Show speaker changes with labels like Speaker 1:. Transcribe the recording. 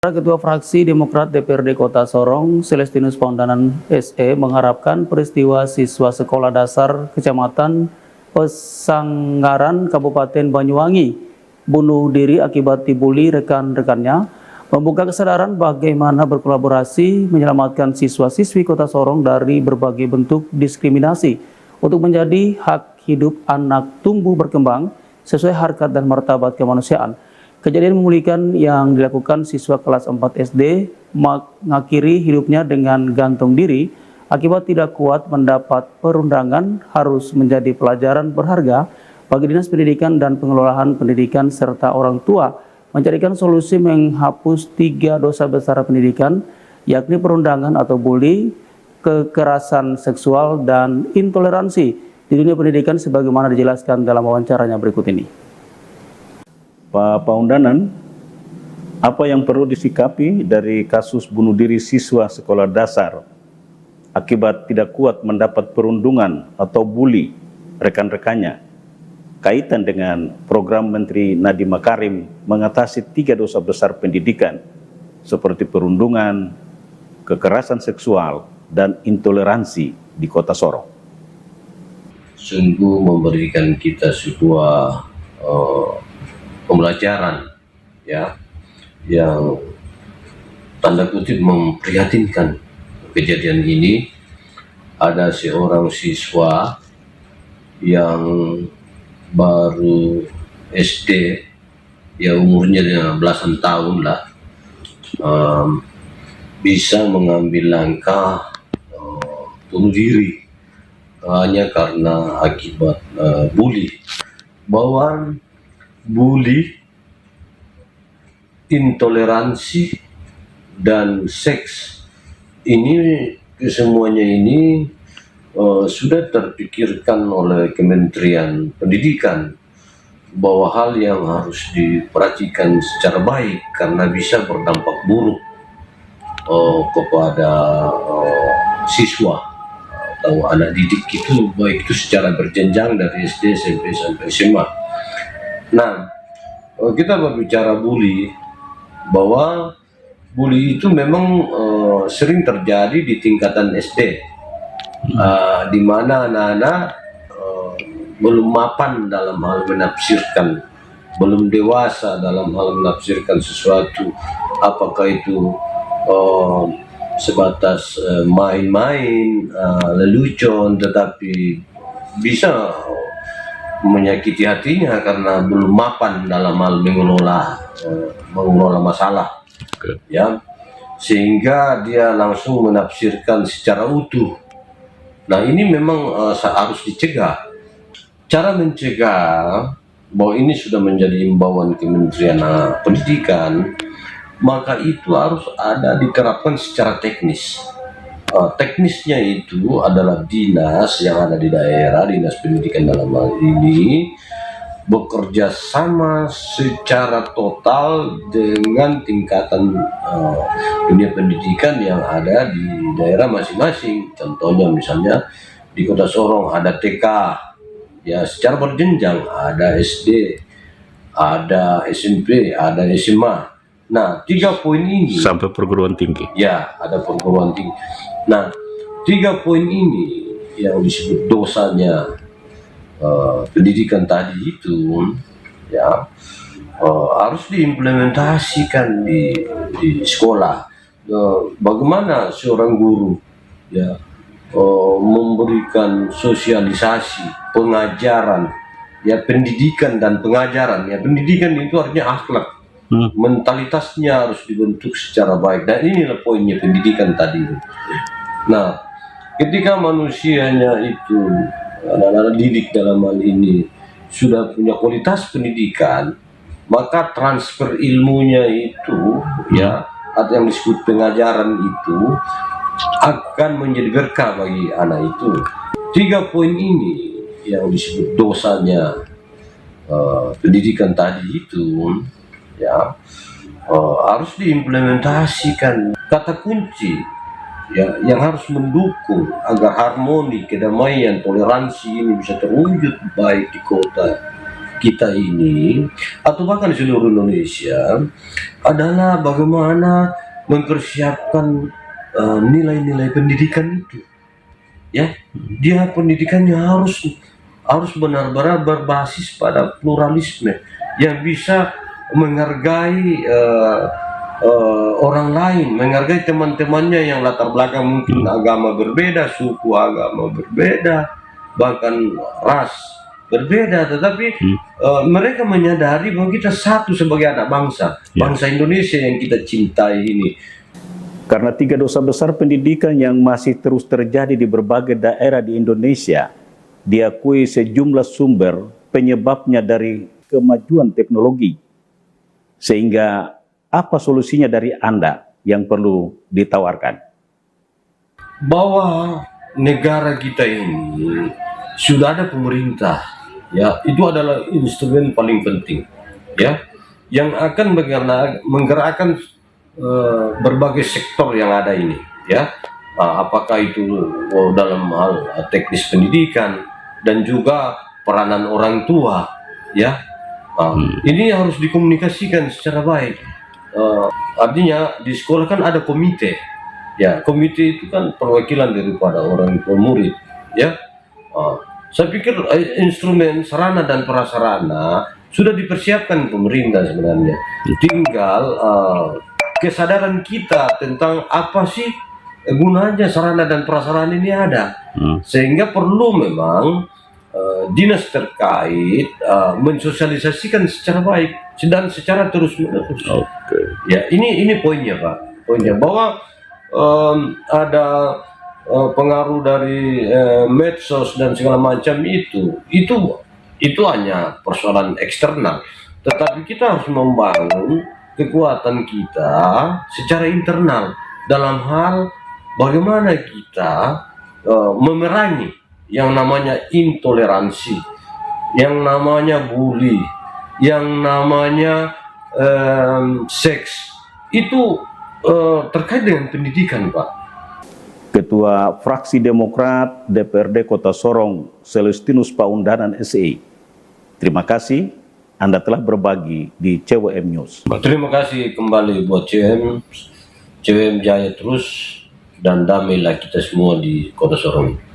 Speaker 1: Ketua Fraksi Demokrat DPRD Kota Sorong, Celestinus Paundanan SE, mengharapkan peristiwa siswa sekolah dasar Kecamatan Pesanggaran, Kabupaten Banyuwangi, bunuh diri akibat dibully rekan-rekannya, membuka kesadaran bagaimana berkolaborasi menyelamatkan siswa-siswi Kota Sorong dari berbagai bentuk diskriminasi untuk menjadi hak hidup anak tumbuh berkembang sesuai harkat dan martabat kemanusiaan. Kejadian memulihkan yang dilakukan siswa kelas 4 SD mengakhiri hidupnya dengan gantung diri akibat tidak kuat mendapat perundangan harus menjadi pelajaran berharga bagi Dinas Pendidikan dan Pengelolaan Pendidikan serta orang tua mencarikan solusi menghapus 3 dosa besar pendidikan, yakni perundangan atau bully, kekerasan seksual, dan intoleransi di dunia pendidikan sebagaimana dijelaskan dalam wawancaranya berikut ini.
Speaker 2: Pak Paundanan, apa yang perlu disikapi dari kasus bunuh diri siswa sekolah dasar akibat tidak kuat mendapat perundungan atau bully rekan-rekannya kaitan dengan program Menteri Nadiem Makarim mengatasi 3 dosa besar pendidikan seperti perundungan, kekerasan seksual, dan intoleransi di Kota Sorong?
Speaker 3: Sungguh memberikan kita sebuah pembelajaran ya yang tanda kutip memprihatinkan. Kejadian ini ada seorang siswa yang baru SD, ya umurnya belasan tahun lah, bisa mengambil langkah bunuh diri hanya karena akibat bully. Bahwa bully, intoleransi, dan seks ini semuanya ini sudah terpikirkan oleh Kementerian Pendidikan bahwa hal yang harus diperhatikan secara baik karena bisa berdampak buruk kepada siswa atau anak didik itu, baik itu secara berjenjang dari SD, SMP, sampai SMA. Nah, kita berbicara bully, bahwa bully itu memang sering terjadi di tingkatan SD, di mana anak-anak belum mapan dalam hal menafsirkan, belum dewasa dalam hal menafsirkan sesuatu, apakah itu sebatas main-main, lelucon, tetapi bisa menyakiti hatinya karena belum mapan dalam hal mengelola masalah, ya, sehingga dia langsung menafsirkan secara utuh. Nah, ini memang harus dicegah. Cara mencegah bahwa ini sudah menjadi imbauan Kementerian Pendidikan, maka itu harus ada diterapkan secara teknis. Teknisnya itu adalah dinas yang ada di daerah, dinas pendidikan dalam hal ini, bekerja sama secara total dengan tingkatan dunia pendidikan yang ada di daerah masing-masing. Contohnya misalnya di Kota Sorong ada TK, ya secara berjenjang, ada SD, ada SMP, ada SMA. Nah, 3 poin ini
Speaker 2: Sampai perguruan tinggi.
Speaker 3: Ya, ada perguruan tinggi. Nah, 3 poin ini yang disebut dosanya pendidikan tadi itu, ya, harus diimplementasikan di sekolah. Bagaimana seorang guru, ya, memberikan sosialisasi, pengajaran, ya, pendidikan dan pengajaran. Ya, pendidikan itu artinya akhlak. Mentalitasnya harus dibentuk secara baik, dan inilah poinnya pendidikan tadi. Nah, ketika manusianya itu, anak-anak didik dalam hal ini, sudah punya kualitas pendidikan, maka transfer ilmunya itu, ya, atau yang disebut pengajaran itu, akan menjadi berkah bagi anak itu. 3 poin ini yang disebut dosanya pendidikan tadi itu, ya, harus diimplementasikan. Kata kunci, ya, yang harus mendukung agar harmoni, kedamaian, toleransi ini bisa terwujud baik di kota kita ini atau bahkan di seluruh Indonesia adalah bagaimana mempersiapkan nilai-nilai pendidikan itu. Ya, dia pendidikannya harus benar-benar berbasis pada pluralisme yang bisa menghargai orang lain, menghargai teman-temannya yang latar belakang mungkin agama berbeda, suku agama berbeda, bahkan ras berbeda, tetapi mereka menyadari bahwa kita satu sebagai anak bangsa, bangsa Indonesia yang kita cintai ini.
Speaker 2: Karena 3 dosa besar pendidikan yang masih terus terjadi di berbagai daerah di Indonesia, diakui sejumlah sumber penyebabnya dari kemajuan teknologi. Sehingga apa solusinya dari Anda yang perlu ditawarkan?
Speaker 3: Bahwa negara kita ini sudah ada pemerintah, ya, itu adalah instrumen paling penting, ya, yang akan menggerakkan berbagai sektor yang ada ini, ya, apakah itu dalam hal teknis pendidikan dan juga peranan orang tua, ya, ini harus dikomunikasikan secara baik. Artinya di sekolah kan ada komite, ya, komite itu kan perwakilan daripada orang tua murid, ya. Saya pikir instrumen, sarana dan prasarana sudah dipersiapkan pemerintah sebenarnya. Tinggal kesadaran kita tentang apa sih gunanya sarana dan prasarana ini ada, sehingga perlu memang dinas terkait mensosialisasikan secara baik dan secara terus-menerus. Ya, ini poinnya, Pak. Poinnya bahwa ada pengaruh dari medsos dan segala macam itu hanya persoalan eksternal, tetapi kita harus membangun kekuatan kita secara internal dalam hal bagaimana kita memerangi yang namanya intoleransi, yang namanya bully, yang namanya seks. Itu terkait dengan pendidikan, Pak.
Speaker 2: Ketua Fraksi Demokrat DPRD Kota Sorong, Celestinus Paundanan SE. Terima kasih Anda telah berbagi di CWM News.
Speaker 3: Terima kasih kembali buat CWM jaya terus dan damailah kita semua di Kota Sorong.